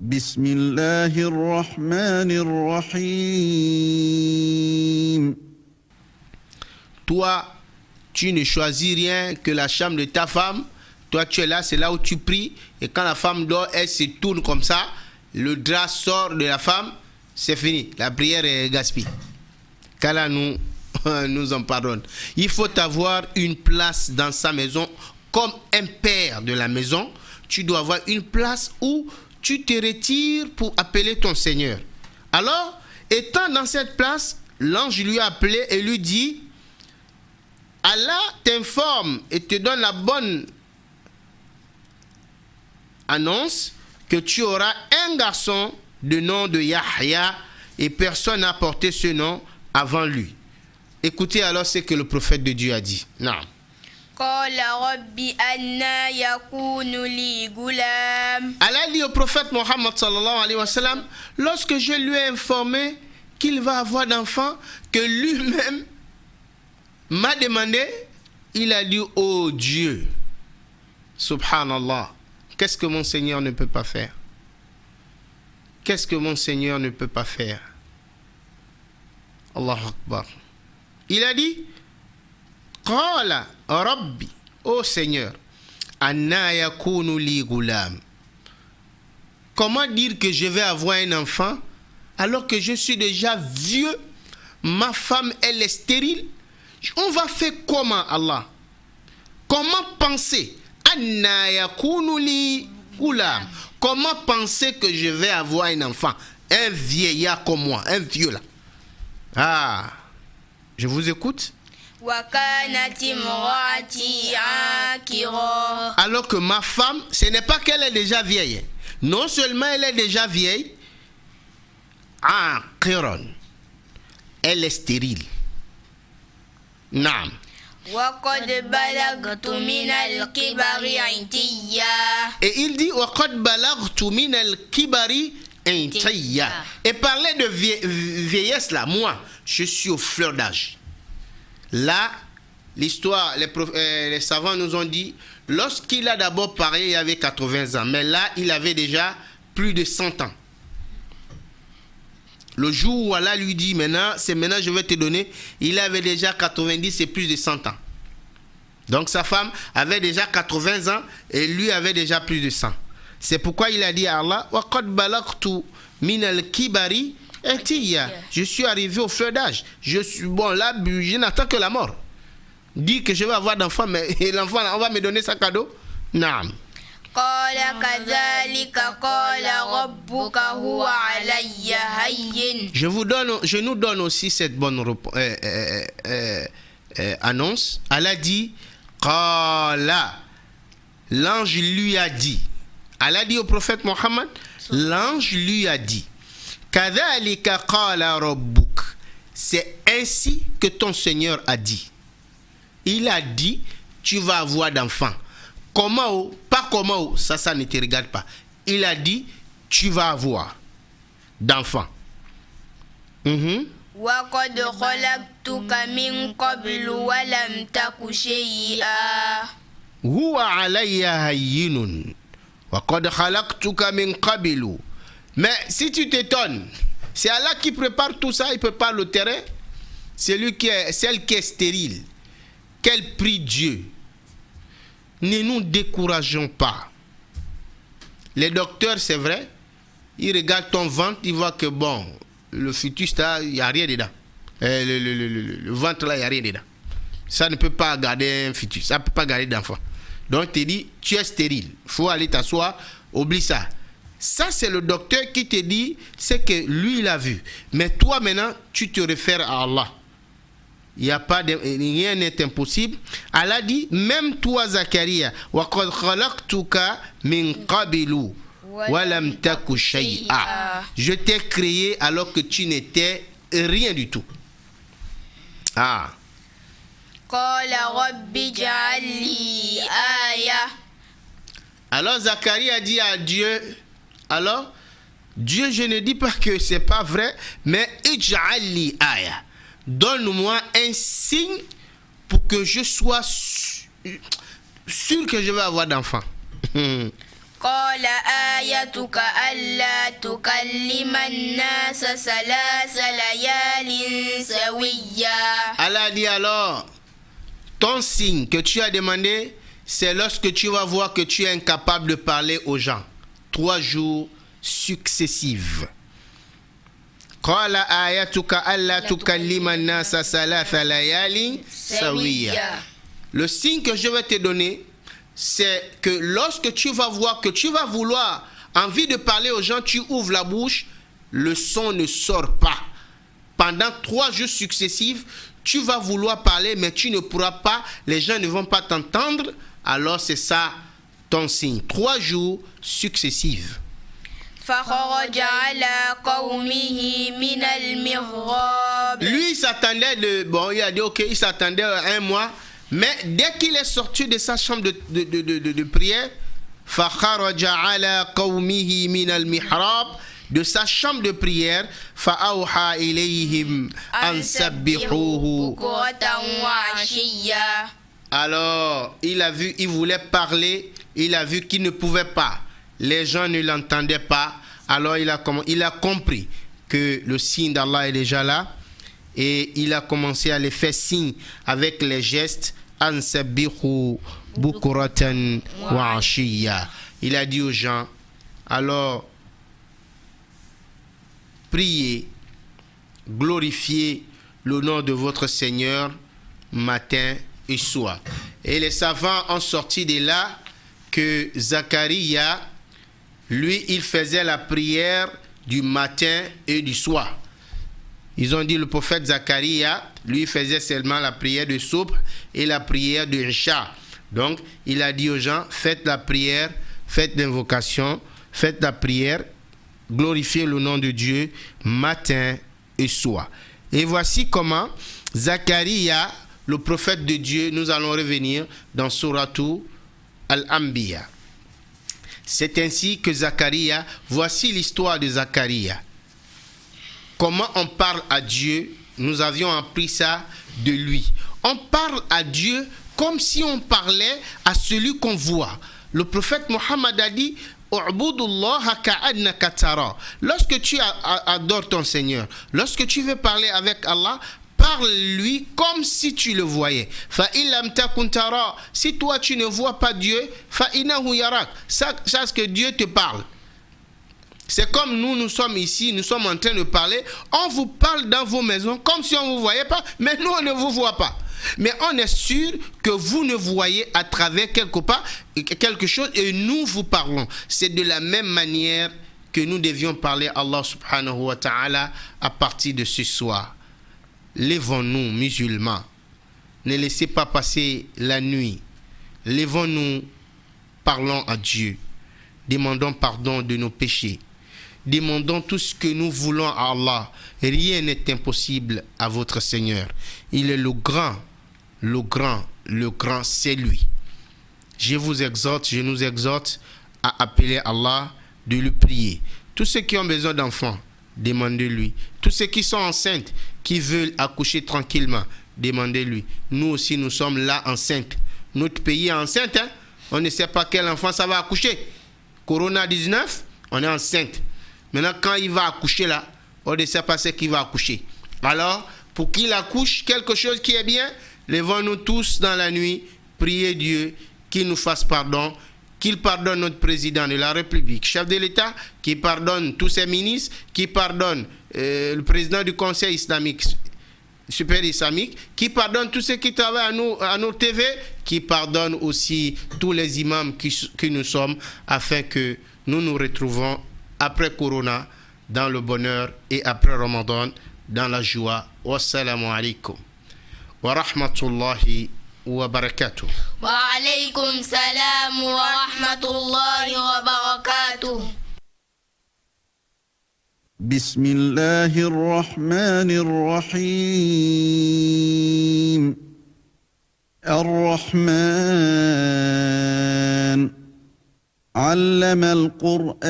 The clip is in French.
Bismillahirrahmanirrahim. Toi, tu ne choisis rien que la chambre de ta femme. Toi, tu es là, c'est là où tu pries. Et quand la femme dort, elle se tourne comme ça. Le drap sort de la femme. C'est fini. La prière est gaspillée. Qu'Allah nous en pardonne. Il faut avoir une place dans sa maison. Comme un père de la maison, tu dois avoir une place où tu te retires pour appeler ton Seigneur. Alors, étant dans cette place, l'ange lui a appelé et lui dit, Allah t'informe et te donne la bonne annonce que tu auras un garçon de nom de Yahya et personne n'a porté ce nom avant lui. Écoutez alors ce que le prophète de Dieu a dit. Non. Allah dit au prophète Mohammed sallallahu alayhi wa sallam, lorsque je lui ai informé qu'il va avoir d'enfants, que lui-même m'a demandé, il a dit, oh Dieu, subhanallah, qu'est-ce que mon Seigneur ne peut pas faire? Qu'est-ce que mon Seigneur ne peut pas faire? Allahu Akbar. Il a dit, Qala Rabbi, ô Seigneur, anna yakunu li goulam. Comment dire que je vais avoir un enfant alors que je suis déjà vieux, ma femme elle est stérile? On va faire comment, Allah? Comment penser? Anna yakunu li goulam. Comment penser que je vais avoir un enfant? Un vieillard comme moi, un vieux là. Ah, je vous écoute. Alors que ma femme, ce n'est pas qu'elle est déjà vieille. Non seulement elle est déjà vieille, elle est stérile. Naam. Et il dit et parler de vieillesse là, moi, je suis aux fleurs d'âge. Là, l'histoire, les savants nous ont dit, lorsqu'il a d'abord parlé, il avait 80 ans. Mais là, il avait déjà plus de 100 ans. Le jour où Allah lui dit, maintenant, c'est maintenant je vais te donner, il avait déjà 90 et plus de 100 ans. Donc sa femme avait déjà 80 ans et lui avait déjà plus de 100. C'est pourquoi il a dit à Allah, je suis arrivé au feu d'âge. Je suis bon là, je n'attends que la mort. Dis que je vais avoir d'enfants, mais l'enfant, on va me donner sa cadeau. Naam. Je nous donne aussi cette bonne annonce. Allah dit, l'ange lui a dit. Allah dit au prophète Mohammed, l'ange lui a dit, c'est ainsi que ton Seigneur a dit. Il a dit, tu vas avoir d'enfants. Comment, pas comment, ça ne te regarde pas. Il a dit, tu vas avoir d'enfants. Mais si tu t'étonnes, c'est Allah qui prépare tout ça, il prépare le terrain. C'est lui celle qui est stérile. Qu'elle prie Dieu. Ne nous décourageons pas. Les docteurs, c'est vrai, ils regardent ton ventre, ils voient que bon, le fœtus là, il n'y a rien dedans. Le ventre là, il n'y a rien dedans. Ça ne peut pas garder un fœtus, ça ne peut pas garder d'enfant. Donc, tu te dis, tu es stérile. Il faut aller t'asseoir, oublie ça. Ça, c'est le docteur qui te dit, c'est que lui, il a vu. Mais toi, maintenant, tu te réfères à Allah. Il n'y a pas de, rien n'est impossible. Allah dit, même toi, Zacharia, je t'ai créé alors que tu n'étais rien du tout. Ah. Alors Zacharie a dit à Dieu, alors Dieu, je ne dis pas que c'est pas vrai, mais ij'alli aya. Donne-moi un signe pour que je sois sûr que je vais avoir d'enfants. تكلم الناس 3 ليال سويا. Allah dit alors, ton signe que tu as demandé, c'est lorsque tu vas voir que tu es incapable de parler aux gens. 3 jours successifs. قال آياتك ألا تكلم الناس 3 ليال سويا. Le signe que je vais te donner, c'est que lorsque tu vas voir que tu vas vouloir envie de parler aux gens, tu ouvres la bouche, le son ne sort pas. Pendant 3 jours successifs, tu vas vouloir parler, mais tu ne pourras pas, les gens ne vont pas t'entendre, alors c'est ça ton signe. 3 jours successifs. فخرج على قومه من المغراب. Lui, il s'attendait il a dit ok, il s'attendait à 1 mois, mais dès qu'il est sorti de sa chambre de prière, فخرج على قومه من المحراب, de sa chambre de prière, فأوحى إليهم أن سبحوه بكرة وعشيا. Alors, il voulait parler, il a vu qu'il ne pouvait pas. Les gens ne l'entendaient pas. Alors, il a compris que le signe d'Allah est déjà là. Et il a commencé à les faire signe avec les gestes. An sabbihu bukuratan wa ashiya. Il a dit aux gens, alors, priez, glorifiez le nom de votre Seigneur matin et soir. Et les savants ont sorti de là que Zacharia, lui, il faisait la prière du matin et du soir. Ils ont dit le prophète Zacharia, lui, faisait seulement la prière de Soubh et la prière de Isha. Donc, il a dit aux gens, faites la prière, faites l'invocation, faites la prière, glorifiez le nom de Dieu matin et soir. Et voici comment Zacharia, le prophète de Dieu, nous allons revenir dans Suratu Al-Anbiya. C'est ainsi que Zacharia, voici l'histoire de Zacharia. Comment on parle à Dieu, nous avions appris ça de lui. On parle à Dieu comme si on parlait à celui qu'on voit. Le prophète Mohammed a dit, lorsque tu adores ton Seigneur, lorsque tu veux parler avec Allah, parle-lui comme si tu le voyais. Si toi tu ne vois pas Dieu, sache que Dieu te parle. C'est comme nous sommes ici, nous sommes en train de parler. On vous parle dans vos maisons comme si on ne vous voyait pas, mais nous on ne vous voit pas. Mais on est sûr que vous ne voyez à travers quelque chose et nous vous parlons. C'est de la même manière que nous devions parler à Allah subhanahu wa ta'ala à partir de ce soir. Lèvons-nous, musulmans. Ne laissez pas passer la nuit. Lèvons-nous, parlons à Dieu. Demandons pardon de nos péchés. Demandons tout ce que nous voulons à Allah. Rien n'est impossible à votre Seigneur. Il est le grand, c'est lui. Je vous exhorte, je nous exhorte à appeler Allah, de le prier. Tous ceux qui ont besoin d'enfants, demandez-lui. Tous ceux qui sont enceintes, qui veulent accoucher tranquillement, demandez-lui. Nous aussi, nous sommes là enceintes. Notre pays est enceinte. On ne sait pas quel enfant ça va accoucher. Corona 19, on est enceinte. Maintenant, quand il va accoucher là, on ne sait pas ce qu'il va accoucher. Alors, pour qu'il accouche quelque chose qui est bien, levons-nous tous dans la nuit, priez Dieu qu'il nous fasse pardon, qu'il pardonne notre président de la République, chef de l'État, qu'il pardonne tous ses ministres, qu'il pardonne le président du Conseil islamique, super islamique, qui pardonne tous ceux qui travaillent à nos TV, qui pardonne aussi tous les imams que nous sommes, afin que nous nous retrouvons après Corona dans le bonheur et après Ramadan dans la joie. Wassalamu alaikum wa rahmatullahi wa barakatuh. Wa alaykum salam wa rahmatullahi wa barakatuh. Bismillahir Rahmanir Rahim. Ar-Rahman. علم القرآن